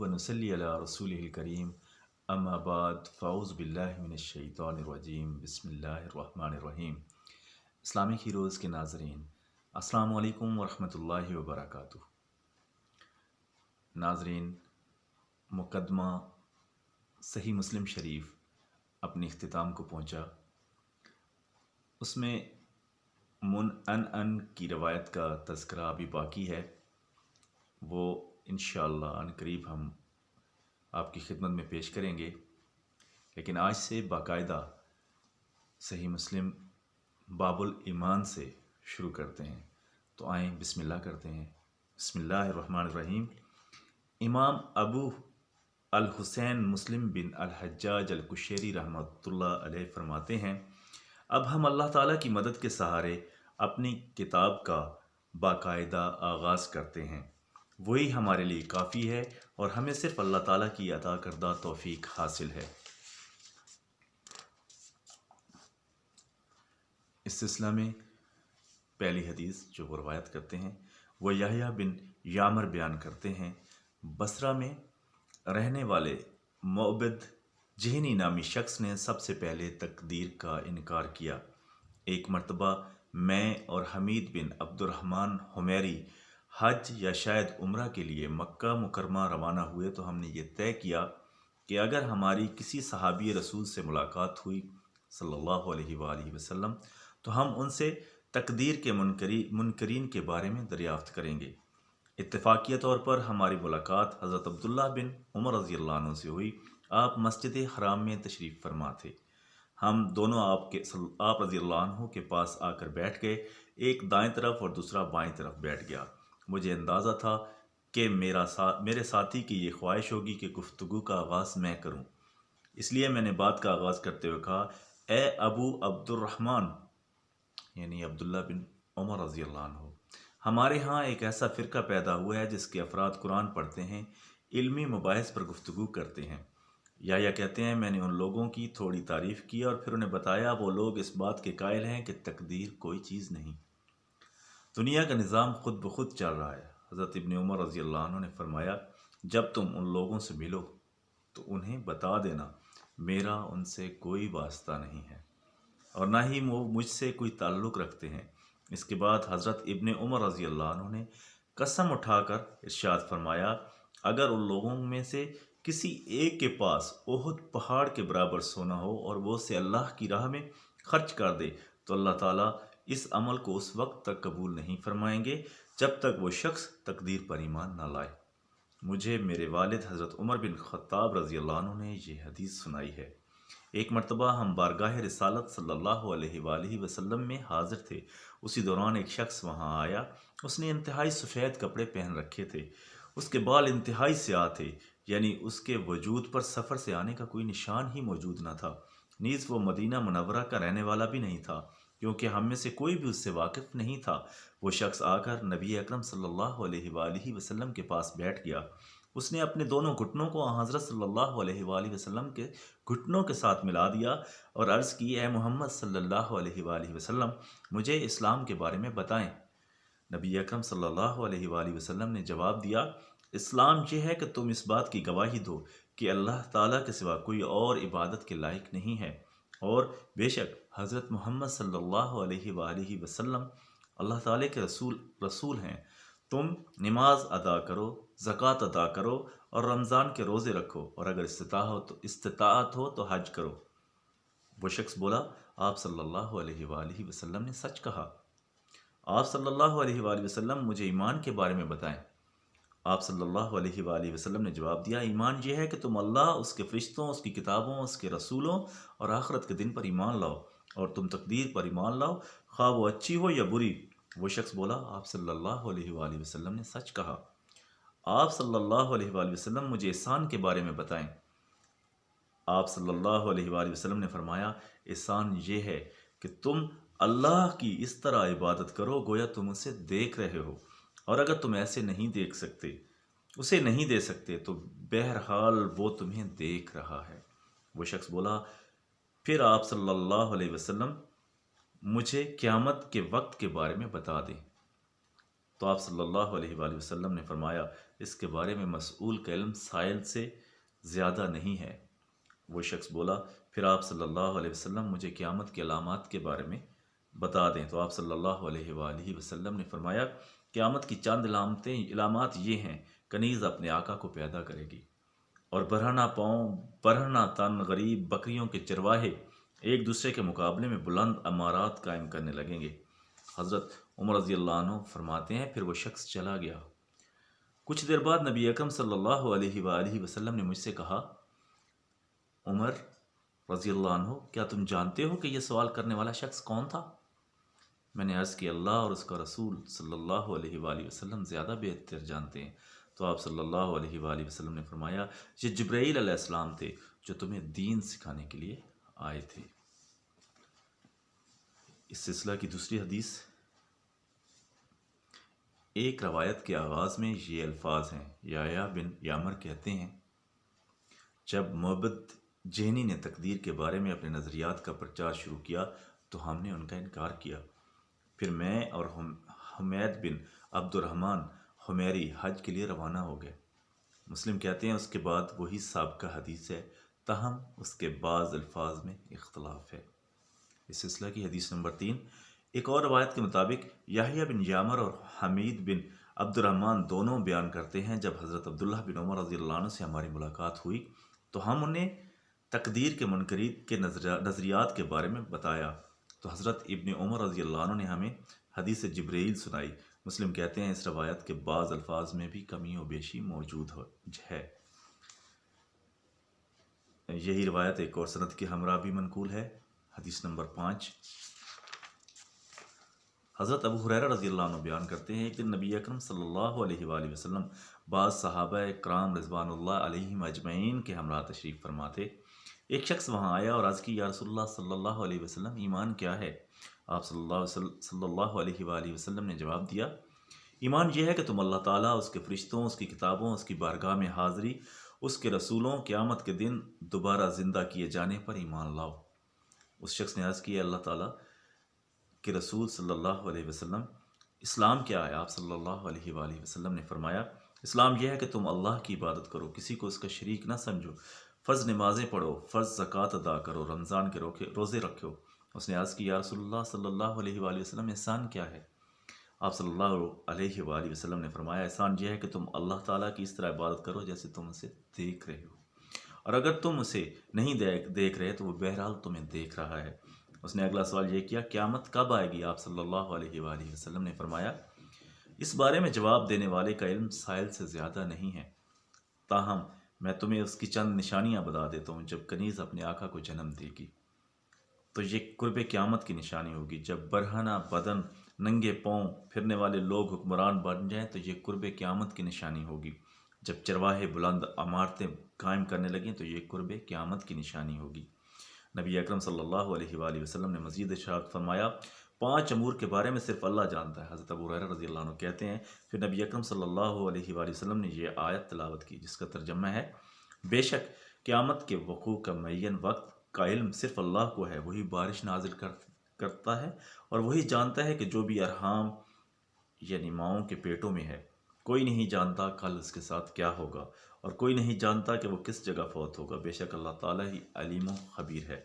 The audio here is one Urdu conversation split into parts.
ونصلی علی رسولہ الکریم اما بعد فاعوذ باللہ من الشیطان الرجیم بسم اللہ الرحمن الرحیم۔ اسلامک ہیروز کے ناظرین، السلام علیکم ورحمۃ اللہ وبرکاتہ۔ ناظرین، مقدمہ صحیح مسلم شریف اپنے اختتام کو پہنچا۔ اس میں ان کی روایت کا تذکرہ ابھی باقی ہے، وہ انشاءاللہ ان قریب ہم آپ کی خدمت میں پیش کریں گے، لیکن آج سے باقاعدہ صحیح مسلم باب الایمان سے شروع کرتے ہیں۔ تو آئیں بسم اللہ کرتے ہیں۔ بسم اللہ الرحمن الرحیم۔ امام ابو الحسین مسلم بن الحجاج القشیری رحمۃ اللہ علیہ فرماتے ہیں، اب ہم اللہ تعالیٰ کی مدد کے سہارے اپنی کتاب کا باقاعدہ آغاز کرتے ہیں۔ وہی ہمارے لیے کافی ہے اور ہمیں صرف اللہ تعالیٰ کی عطا کردہ توفیق حاصل ہے۔ اس سلسلہ میں پہلی حدیث جو وہ روایت کرتے ہیں وہ یحییٰ بن یعمر بیان کرتے ہیں، بصرہ میں رہنے والے معبد جہنی نامی شخص نے سب سے پہلے تقدیر کا انکار کیا۔ ایک مرتبہ میں اور حمید بن عبد الرحمن حمیری حج یا شاید عمرہ کے لیے مکہ مکرمہ روانہ ہوئے تو ہم نے یہ طے کیا کہ اگر ہماری کسی صحابی رسول سے ملاقات ہوئی صلی اللہ علیہ وآلہ وسلم تو ہم ان سے تقدیر کے منکرین کے بارے میں دریافت کریں گے۔ اتفاقیہ طور پر ہماری ملاقات حضرت عبداللہ بن عمر رضی اللہ عنہ سے ہوئی۔ آپ مسجد حرام میں تشریف فرما تھے۔ ہم دونوں آپ رضی اللہ عنہ کے پاس آ کر بیٹھ گئے، ایک دائیں طرف اور دوسرا بائیں طرف بیٹھ گیا۔ مجھے اندازہ تھا کہ میرے ساتھی کی یہ خواہش ہوگی کہ گفتگو کا آغاز میں کروں، اس لیے میں نے بات کا آغاز کرتے ہوئے کہا، اے ابو عبد الرحمن یعنی عبداللہ بن عمر رضی اللہ عنہ، ہمارے ہاں ایک ایسا فرقہ پیدا ہوا ہے جس کے افراد قرآن پڑھتے ہیں، علمی مباحث پر گفتگو کرتے ہیں۔ یا کہتے ہیں میں نے ان لوگوں کی تھوڑی تعریف کی اور پھر انہیں بتایا وہ لوگ اس بات کے قائل ہیں کہ تقدیر کوئی چیز نہیں، دنیا کا نظام خود بخود چل رہا ہے۔ حضرت ابن عمر رضی اللہ عنہ نے فرمایا، جب تم ان لوگوں سے ملو تو انہیں بتا دینا میرا ان سے کوئی واسطہ نہیں ہے اور نہ ہی وہ مجھ سے کوئی تعلق رکھتے ہیں۔ اس کے بعد حضرت ابن عمر رضی اللہ عنہ نے قسم اٹھا کر ارشاد فرمایا، اگر ان لوگوں میں سے کسی ایک کے پاس احد پہاڑ کے برابر سونا ہو اور وہ اسے اللہ کی راہ میں خرچ کر دے تو اللہ تعالیٰ اس عمل کو اس وقت تک قبول نہیں فرمائیں گے جب تک وہ شخص تقدیر پر ایمان نہ لائے۔ مجھے میرے والد حضرت عمر بن خطاب رضی اللہ عنہ نے یہ حدیث سنائی ہے۔ ایک مرتبہ ہم بارگاہ رسالت صلی اللہ علیہ وآلہ وسلم میں حاضر تھے، اسی دوران ایک شخص وہاں آیا۔ اس نے انتہائی سفید کپڑے پہن رکھے تھے، اس کے بال انتہائی سیاہ تھے، یعنی اس کے وجود پر سفر سے آنے کا کوئی نشان ہی موجود نہ تھا۔ نیز وہ مدینہ منورہ کا رہنے والا بھی نہیں تھا، کیونکہ ہم میں سے کوئی بھی اس سے واقف نہیں تھا۔ وہ شخص آ کر نبی اکرم صلی اللہ علیہ وآلہ وسلم کے پاس بیٹھ گیا۔ اس نے اپنے دونوں گھٹنوں کو حضرت صلی اللہ علیہ وآلہ وسلم کے گھٹنوں کے ساتھ ملا دیا اور عرض کی، اے محمد صلی اللہ علیہ وآلہ وسلم، مجھے اسلام کے بارے میں بتائیں۔ نبی اکرم صلی اللہ علیہ وآلہ وسلم نے جواب دیا، اسلام یہ ہے کہ تم اس بات کی گواہی دو کہ اللہ تعالیٰ کے سوا کوئی اور عبادت کے لائق نہیں ہے اور بے شک حضرت محمد صلی اللہ علیہ وآلہ وسلم اللہ تعالیٰ کے رسول ہیں۔ تم نماز ادا کرو، زکوٰۃ ادا کرو اور رمضان کے روزے رکھو، اور اگر استطاعت ہو تو حج کرو۔ وہ شخص بولا، آپ صلی اللہ علیہ وآلہ وسلم نے سچ کہا۔ آپ صلی اللہ علیہ وآلہ وسلم مجھے ایمان کے بارے میں بتائیں۔ آپ صلی اللہ علیہ وآلہ وسلم نے جواب دیا، ایمان یہ ہے کہ تم اللہ، اس کے فرشتوں، اس کی کتابوں، اس کے رسولوں اور آخرت کے دن پر ایمان لاؤ، اور تم تقدیر پر ایمان لاؤ، خواہ وہ اچھی ہو یا بری۔ وہ شخص بولا، آپ صلی اللہ علیہ وآلہ وسلم نے سچ کہا۔ آپ صلی اللہ علیہ وآلہ وسلم مجھے احسان کے بارے میں بتائیں۔ آپ صلی اللہ علیہ وآلہ وسلم نے فرمایا، احسان یہ ہے کہ تم اللہ کی اس طرح عبادت کرو گویا تم اسے دیکھ رہے ہو، اور اگر تم اسے نہیں دے سکتے تو بہرحال وہ تمہیں دیکھ رہا ہے۔ وہ شخص بولا، پھر آپ صلی اللہ علیہ وسلم مجھے قیامت کے وقت کے بارے میں بتا دیں۔ تو آپ صلی اللہ علیہ وآلہ وسلم نے فرمایا، اس کے بارے میں مسئول کا علم سائل سے زیادہ نہیں ہے۔ وہ شخص بولا، پھر آپ صلی اللہ علیہ وسلم مجھے قیامت کی علامات کے بارے میں بتا دیں۔ تو آپ صلی اللہ علیہ وآلہ وسلم نے فرمایا، قیامت کی چند علامات یہ ہیں: کنیز اپنے آقا کو پیدا کرے گی، اور برہنہ پاؤں برہنہ تن غریب بکریوں کے چرواہے ایک دوسرے کے مقابلے میں بلند امارات قائم کرنے لگیں گے۔ حضرت عمر رضی اللہ عنہ فرماتے ہیں، پھر وہ شخص چلا گیا۔ کچھ دیر بعد نبی اکرم صلی اللہ علیہ وآلہ وسلم نے مجھ سے کہا، عمر رضی اللہ عنہ، کیا تم جانتے ہو کہ یہ سوال کرنے والا شخص کون تھا؟ میں نے عرض کی، اللہ اور اس کا رسول صلی اللہ علیہ وآلہ وسلم زیادہ بہتر جانتے ہیں۔ تو آپ صلی اللہ علیہ وآلہ وسلم نے فرمایا، یہ جبرائیل علیہ السلام تھے جو تمہیں دین سکھانے کے لیے آئے تھے۔ اس سلسلہ کی دوسری حدیث، ایک روایت کے آغاز میں یہ الفاظ ہیں، یحییٰ بن یعمر کہتے ہیں، جب معبد جہنی نے تقدیر کے بارے میں اپنے نظریات کا پرچار شروع کیا تو ہم نے ان کا انکار کیا۔ پھر میں اور حمید بن عبد الرحمن حمیری حج کے لیے روانہ ہو گئے۔ مسلم کہتے ہیں، اس کے بعد وہی سابقہ حدیث ہے، تاہم اس کے بعض الفاظ میں اختلاف ہے۔ اس سلسلہ کی حدیث نمبر 3، ایک اور روایت کے مطابق یحییٰ بن یعمر اور حمید بن عبد الرحمن دونوں بیان کرتے ہیں، جب حضرت عبداللہ بن عمر رضی اللہ عنہ سے ہماری ملاقات ہوئی تو ہم انہیں تقدیر کے منکرین کے نظریات کے بارے میں بتایا تو حضرت ابن عمر رضی اللہ عنہ نے ہمیں حدیث جبرائیل سنائی۔ مسلم کہتے ہیں، اس روایت کے بعض الفاظ میں بھی کمی و بیشی موجود ہے۔ یہی روایت ایک اور سند کے ہمراہ بھی منقول ہے۔ حدیث نمبر 5، حضرت ابو ہریرہ رضی اللہ عنہ بیان کرتے ہیں، ایک دن نبی اکرم صلی اللہ علیہ وآلہ وسلم بعض صحابہ کرام رضوان اللہ علیہم اجمعین کے ہمراہ تشریف فرما تھے۔ ایک شخص وہاں آیا اور عرض کی، یا رسول اللہ صلی اللہ علیہ وسلم، ایمان کیا ہے؟ آپ صلی اللہ علیہ وآلہ وسلم نے جواب دیا، ایمان یہ ہے کہ تم اللہ تعالیٰ، اس کے فرشتوں، اس کی کتابوں، اس کی بارگاہ میں حاضری، اس کے رسولوں، قیامت کے دن دوبارہ زندہ کیے جانے پر ایمان لاؤ۔ اس شخص نے عرض کی، اللہ تعالیٰ کے رسول صلی اللہ علیہ وسلم، اسلام کیا ہے؟ آپ صلی اللہ علیہ وآلہ وسلم نے فرمایا، اسلام یہ ہے کہ تم اللہ کی عبادت کرو، کسی کو اس کا شریک نہ سمجھو، فرض نمازیں پڑھو، فرض زکوٰۃ ادا کرو، رمضان کے روزے رکھو۔ اس نے عرض کی، یا رسول اللہ صلی اللہ علیہ وآلہ وسلم، احسان کیا ہے؟ آپ صلی اللہ علیہ وآلہ وسلم نے فرمایا، احسان یہ ہے کہ تم اللہ تعالیٰ کی اس طرح عبادت کرو جیسے تم اسے دیکھ رہے ہو، اور اگر تم اسے نہیں دیکھ رہے تو وہ بہرحال تمہیں دیکھ رہا ہے۔ اس نے اگلا سوال یہ کیا، قیامت کب آئے گی؟ آپ صلی اللہ علیہ وآلہ وسلم نے فرمایا، اس بارے میں جواب دینے والے کا علم سائل سے زیادہ نہیں ہے، تاہم میں تمہیں اس کی چند نشانیاں بتا دیتا ہوں۔ جب کنیز اپنے آقا کو جنم دے گی تو یہ قرب قیامت کی نشانی ہوگی۔ جب برہنہ بدن ننگے پاؤں پھرنے والے لوگ حکمران بن جائیں تو یہ قرب قیامت کی نشانی ہوگی۔ جب چرواہے بلند عمارتیں قائم کرنے لگیں تو یہ قرب قیامت کی نشانی ہوگی۔ نبی اکرم صلی اللہ علیہ وآلہ وسلم نے مزید ارشاد فرمایا، 5 امور کے بارے میں صرف اللہ جانتا ہے۔ حضرت ابو ہریرہ رضی اللہ عنہ کہتے ہیں، پھر نبی اکرم صلی اللہ علیہ وآلہ وسلم نے یہ آیت تلاوت کی جس کا ترجمہ ہے، بے شک قیامت کے وقوع کا معین وقت کا علم صرف اللہ کو ہے، وہی بارش نازل کرتا ہے اور وہی جانتا ہے کہ جو بھی ارحام یعنی ماؤں کے پیٹوں میں ہے، کوئی نہیں جانتا کل اس کے ساتھ کیا ہوگا، اور کوئی نہیں جانتا کہ وہ کس جگہ فوت ہوگا، بے شک اللہ تعالیٰ ہی علیم و خبیر ہے۔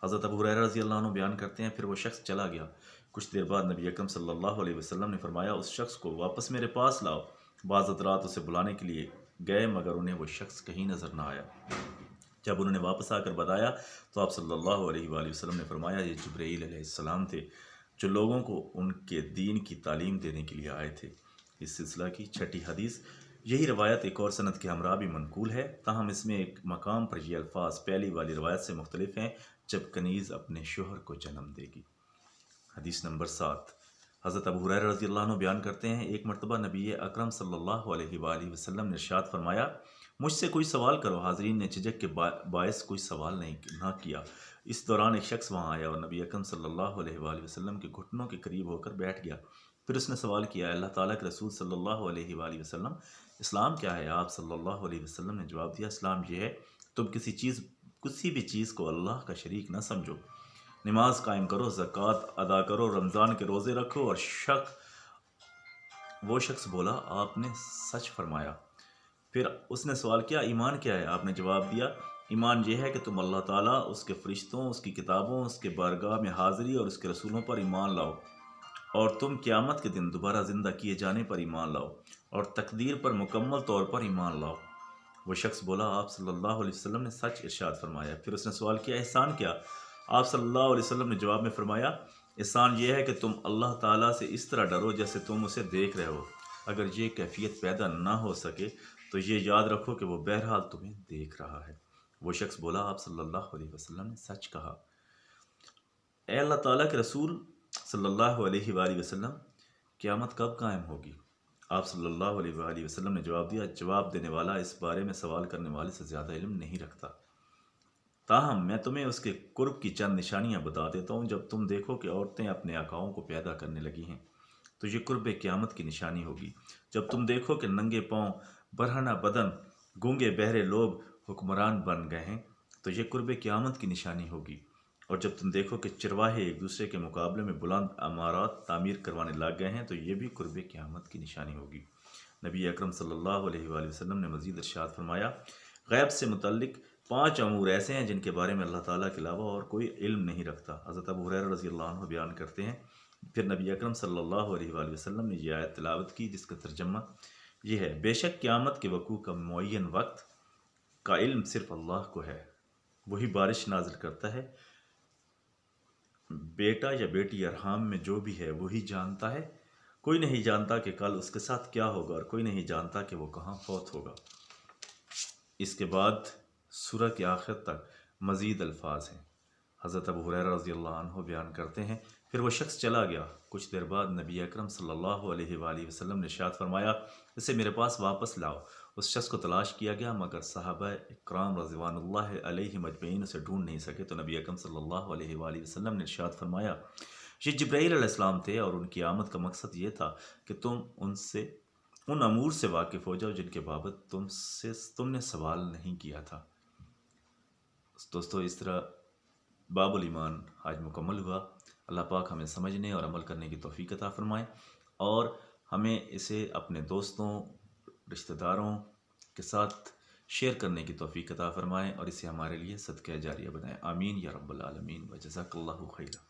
حضرت ابو ہریرہ رضی اللہ عنہ بیان کرتے ہیں، پھر وہ شخص چلا گیا۔ کچھ دیر بعد نبی اکرم صلی اللہ علیہ وسلم نے فرمایا، اس شخص کو واپس میرے پاس لاؤ۔ بعض حضرات اسے بلانے کے لیے گئے مگر انہیں وہ شخص کہیں نظر نہ آیا۔ جب انہوں نے واپس آ کر بتایا تو آپ صلی اللہ علیہ وآلہ وسلم نے فرمایا، یہ جبرائیل علیہ السلام تھے جو لوگوں کو ان کے دین کی تعلیم دینے کے لیے آئے تھے۔ اس سلسلہ کی 6ٹھی حدیث، یہی روایت ایک اور سند کے ہمراہ بھی منقول ہے، تاہم اس میں ایک مقام پر یہ الفاظ پہلی والی روایت سے مختلف ہیں، جب کنیز اپنے شوہر کو جنم دے گی۔ حدیث نمبر 7، حضرت ابو ہریرہ رضی اللہ عنہ بیان کرتے ہیں، ایک مرتبہ نبی اکرم صلی اللہ علیہ وآلہ وسلم نے ارشاد فرمایا، مجھ سے کوئی سوال کرو۔ حاضرین نے جھجک کے باعث کوئی سوال نہ کیا۔ اس دوران ایک شخص وہاں آیا اور نبی اکرم صلی اللہ علیہ وآلہ وسلم کے گھٹنوں کے قریب ہو کر بیٹھ گیا۔ پھر اس نے سوال کیا، اللہ تعالیٰ کے رسول صلی اللہ علیہ وآلہ وسلم، اسلام کیا ہے؟ آپ صلی اللہ علیہ وسلم نے جواب دیا، اسلام یہ ہے تم کسی بھی چیز کو اللہ کا شریک نہ سمجھو، نماز قائم کرو، زکوٰۃ ادا کرو، رمضان کے روزے رکھو، اور وہ شخص بولا آپ نے سچ فرمایا۔ پھر اس نے سوال کیا ایمان کیا ہے؟ آپ نے جواب دیا ایمان یہ ہے کہ تم اللہ تعالیٰ، اس کے فرشتوں، اس کی کتابوں، اس کے بارگاہ میں حاضری اور اس کے رسولوں پر ایمان لاؤ، اور تم قیامت کے دن دوبارہ زندہ کیے جانے پر ایمان لاؤ، اور تقدیر پر مکمل طور پر ایمان لاؤ۔ وہ شخص بولا آپ صلی اللہ علیہ وسلم نے سچ ارشاد فرمایا۔ پھر اس نے سوال کیا احسان کیا؟ آپ صلی اللہ علیہ وسلم نے جواب میں فرمایا احسان یہ ہے کہ تم اللہ تعالیٰ سے اس طرح ڈرو جیسے تم اسے دیکھ رہے ہو۔ اگر یہ کیفیت پیدا نہ ہو سکے تو یہ یاد رکھو کہ وہ بہرحال تمہیں دیکھ رہا ہے۔ وہ شخص بولا آپ صلی اللہ علیہ وسلم نے سچ کہا۔ اے اللہ تعالیٰ کے رسول صلی اللہ علیہ وآلہ وسلم، قیامت کب قائم ہوگی؟ آپ صلی اللہ علیہ وآلہ وسلم نے جواب دیا جواب دینے والا اس بارے میں سوال کرنے والے سے زیادہ علم نہیں رکھتا، تاہم میں تمہیں اس کے قرب کی چند نشانیاں بتا دیتا ہوں۔ جب تم دیکھو کہ عورتیں اپنے آقاؤں کو پیدا کرنے لگی ہیں تو یہ قرب قیامت کی نشانی ہوگی۔ جب تم دیکھو کہ ننگے پاؤں، برہنہ بدن، گونگے بہرے لوگ حکمران بن گئے ہیں تو یہ قرب قیامت کی نشانی ہوگی۔ اور جب تم دیکھو کہ چرواہے ایک دوسرے کے مقابلے میں بلند عمارات تعمیر کروانے لگ گئے ہیں تو یہ بھی قرب قیامت کی نشانی ہوگی۔ نبی اکرم صلی اللہ علیہ وآلہ وسلم نے مزید ارشاد فرمایا غیب سے متعلق 5 امور ایسے ہیں جن کے بارے میں اللہ تعالیٰ کے علاوہ اور کوئی علم نہیں رکھتا۔ حضرت ابو ہریرہ رضی اللہ عنہ بیان کرتے ہیں پھر نبی اکرم صلی اللہ علیہ وآلہ وسلم نے یہ آیت تلاوت کی جس کا ترجمہ یہ ہے بے شک قیامت کے وقوع کا معین وقت کا علم صرف اللہ کو ہے، وہی بارش نازل کرتا ہے، بیٹا یا بیٹی ارحام میں جو بھی ہے وہی جانتا ہے، کوئی نہیں جانتا کہ کل اس کے ساتھ کیا ہوگا اور کوئی نہیں جانتا کہ وہ کہاں فوت ہوگا۔ اس کے بعد سورہ کے آخر تک مزید الفاظ ہیں۔ حضرت ابو ہریرہ رضی اللہ عنہ بیان کرتے ہیں پھر وہ شخص چلا گیا۔ کچھ دیر بعد نبی اکرم صلی اللہ علیہ وآلہ وسلم نے ارشاد فرمایا اسے میرے پاس واپس لاؤ۔ اس شخص کو تلاش کیا گیا مگر صحابہ اکرام رضوان اللہ علیہ مجمعین اسے ڈھونڈ نہیں سکے تو نبی اکرم صلی اللہ علیہ وآلہ وسلم نے ارشاد فرمایا یہ جبرائیل علیہ السلام تھے اور ان کی آمد کا مقصد یہ تھا کہ تم ان امور سے واقف ہو جاؤ جن کے بابت تم نے سوال نہیں کیا تھا۔ دوستو اس طرح باب الایمان آج مکمل ہوا۔ اللہ پاک ہمیں سمجھنے اور عمل کرنے کی توفیق عطا فرمائے اور ہمیں اسے اپنے دوستوں، رشتہ داروں کے ساتھ شیئر کرنے کی توفیق عطا فرمائے اور اسے ہمارے لیے صدقہ جاریہ بنائے۔ آمین یا رب العالمین و جزاک اللہ خیرہ۔